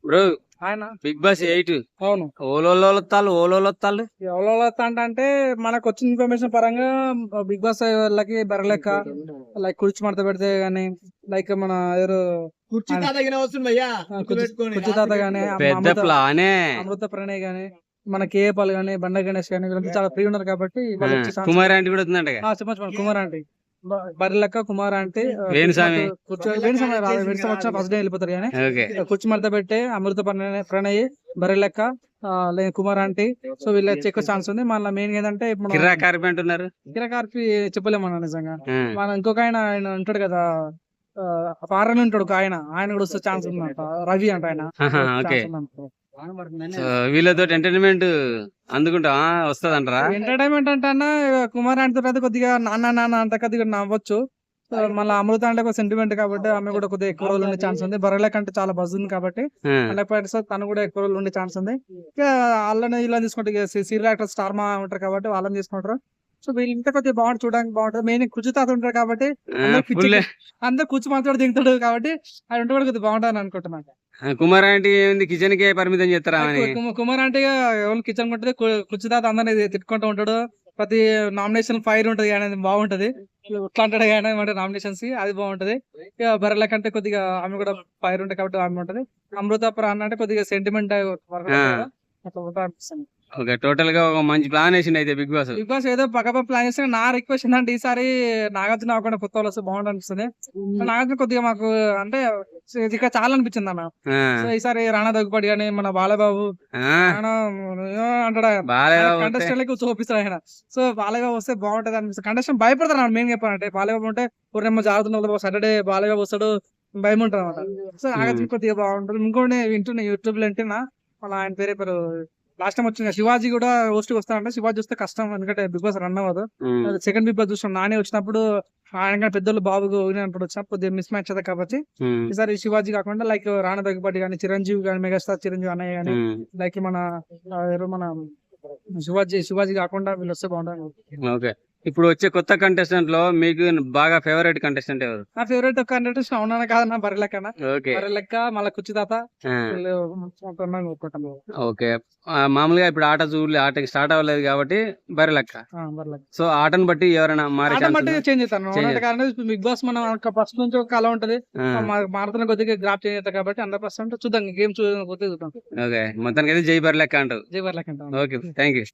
Bro ఆయన big boss 8 అవును ఓలోలొత్తాలు ఎవరో అంటే మనకు వచ్చిన ఇన్ఫర్మేషన్ పరంగా బిగ్ బాస్ వాళ్ళకి బెరలెక్క లైక్ కుర్చీ మడత పెడితే గానీ లైక్ మన ఎవరు కుర్చీ ఆయన- తాతగిన వస్తుందయ్యా కుర్చీ తాత గానీ పెద్ద ప్లానే. అమృత ప్రణయ్ గానీ మన కేఏపాల్ గానీ బండ గణేష్ గానీ వీళ్ళంతా చాలా ఫ్రీ ఉన్నారు కాబట్టి వాళ్ళు వచ్చే chance కుమార్ ఆంటీ కూడా వస్తుందంట. చెప్పచ్చు కుమార్ ఆంటీ బర్రెలెక్క కుమార్ ఆంటీ వేణుస్వామి. వేణుస్వామి వచ్చిన ఫస్ట్ డే వెళ్ళిపోతారు కానీ ఓకే కుర్చీ మడత పెట్టే అమృత ప్రణయ్ బర్రెలెక్క కుమార్ ఆంటీ సో వీళ్ళు ఎక్కువ ఛాన్స్ ఉంది మన మెయిన్ ఏంటంటే ఇప్పుడు కిరా కార్పెంట్ ఉన్నారు. కిరకార్పి చెప్పలేము అన్న నిజంగా ఆ, మన ఇంకొక ఆయన ఉంటాడు కదా ఫారెన్ ఉంటాడు ఒక ఆయన కూడా వస్తే ఛాన్స్ ఉందంట రవి అంట ఆయన ఆహా, ఓకే. ఛాన్స్ ఉందంట. సో వీళ్ళతో ఎంటర్టైన్మెంట్ అందుకుంటావా వస్తదంటారా? ఎంటర్టైన్మెంట్ అంటే అన్న కుమార్ ఆంటీ అయితే కొద్దిగా నాన్న అంత కొద్దిగా నవ్వచ్చు మళ్ళీ అమృత అంటే ఒక సెంటిమెంట్ కాబట్టి ఆమె కూడా కొద్దిగా ఎక్కువ రోజులు ఉండే ఛాన్స్ ఉంది బర్రెల కంటే చాలా బజ్ ఉంది కాబట్టి ఆ, 100% తను కూడా ఎక్కువ రోజులు ఉండే ఛాన్స్ ఉంది ఇక వాళ్ళని ఇలా తీసుకుంటే సీరియల్ యాక్టర్ స్టార్ మా ఉంటారు కాబట్టి వాళ్ళని తీసుకుంటారు సో వీళ్ళు ఇంత కొద్దిగా బాగుంటుంది చూడడానికి బాగుంటుంది మెయిన్ కుర్చీతాత ఉంటారు కాబట్టి అందరు కూర్చు మాట్లాడి దిగుతాడు కాబట్టి అది ఉంటే కూడా కొద్దిగా బాగుంటుంది అనుకుంటున్నాను కుమార్ ఆంటీ ఏంది కిచెన్ కే పరిమితం చేస్తారా అని? కుమార్ అంటే ఎవరు కిచెన్ కొంటే కుర్చీతాత అందరినీ తిట్టుకుంటూ ఉంటాడు ప్రతి నామినేషన్ ఫైర్ ఉంటది అనేది బాగుంటది ఇట్లా అంటాడు కానీ నామినేషన్స్ అది బాగుంటది ఇక బర్రెల కంటే కొద్దిగా ఆమె కూడా ఫైర్ ఉంటాయి కాబట్టి ఆమె ఉంటది అమృత ప్రాణ అంటే కొద్దిగా సెంటిమెంట్ అట్లా ఉంటా అనిపిస్తుంది ఓకే, టోటల్ గా ఒక మంచి ప్లాన్ వేసిండు అయితే బిగ్ బాస్. బిగ్ బాస్ ఏదో పక్క ప్లాన్ చేస్తే నా రిక్వెస్ట్ ఏంటంటే ఈసారి నాగార్జున అవ్వకుండా కొత్త వాళ్ళు వస్తే బాగుంటుంది అనిపిస్తుంది నాగార్జున కొద్దిగా మాకు అంటే ఇక్కడ చాలా అనిపించింది అన్న సో ఈసారి రాణా దగ్గుపాటి కానీ మన బాలబాబు అంటాడు కంటెస్టెంట్ లకి చూపిస్తాడు ఆయన సో బాలబాబు వస్తే బాగుంటది అనిపిస్తుంది కంటెస్టెంట్ భయపడతారు మెయిన్ చెప్పాలంటే బాలబాబు ఉంటే పూర్ణమ్మ జాగ్రత్త సాటర్డే బాలబాబు వస్తాడు భయం ఉంటుంది అనమాట సో నాగార్జున కొద్దిగా బాగుంటుంది ఇంకోటి వింటున్నా యూట్యూబ్ లో వింటున్నా మళ్ళీ ఆయన పేరు లాస్ట్ టైం వచ్చింది శివాజీ కూడా హోస్ట్ వస్తాడంటే శివాజీ వస్తే కష్టం ఎందుకంటే బిగ్ బాస్ రన్ అవ్వదు సెకండ్ బిగ్ బాస్ చూస్తాం నానే వచ్చినప్పుడు ఆయన పెద్దలు బాబు అంటాడు వచ్చినప్పుడు కొద్దిగా మిస్ మ్యాచ్ అవుతుంది కాబట్టి ఈసారి శివాజీ కాకుండా లైక్ రాణా దగ్గుపాటి కానీ చిరంజీవి కానీ మెగాస్టార్ చిరంజీవి అన్నయ్య కానీ లైక్ మన శివాజీ కాకుండా వీళ్ళు వస్తే బాగుంటుంది ఓకే, ఇప్పుడు వచ్చే కొత్త కంటెస్టెంట్ లో మీకు బాగా ఫేవరెట్ కంటెస్టెంట్ ఎవరు? నా ఫేవరెట్ కంటెస్టెంట్ అవునా కాదన్నా బర్రెలెక్క ఓకే బర్రెలెక్క మళ్ళీ కుర్చీతాత ఆ, కోరుకుంటాను ఓకే. మామూలుగా ఇప్పుడు ఆటకి స్టార్ట్ అవ్వలేదు కాబట్టి బర్రెలెక్క. బర్రెలెక్క సో ఆటను బట్టి ఎవరైనా మారే ఆట ఛాన్స్ బట్టి ఉందా? చేంజ్ అవుతాను కారణం బిగ్ బాస్ మనం ఫస్ట్ నుంచి ఒక కళ ఉంటది ఆ, మారుతున్న కొద్దిగా గ్రాఫ్ చేంజ్ అవుతాయి కాబట్టి 100% చూద్దాం గేమ్ చూద్దాం ఓకే, మొత్తానికి అయితే జై బర్రెలెక్క అంటావు. జై బర్రెలెక్క ఓకే, థ్యాంక్ యూ.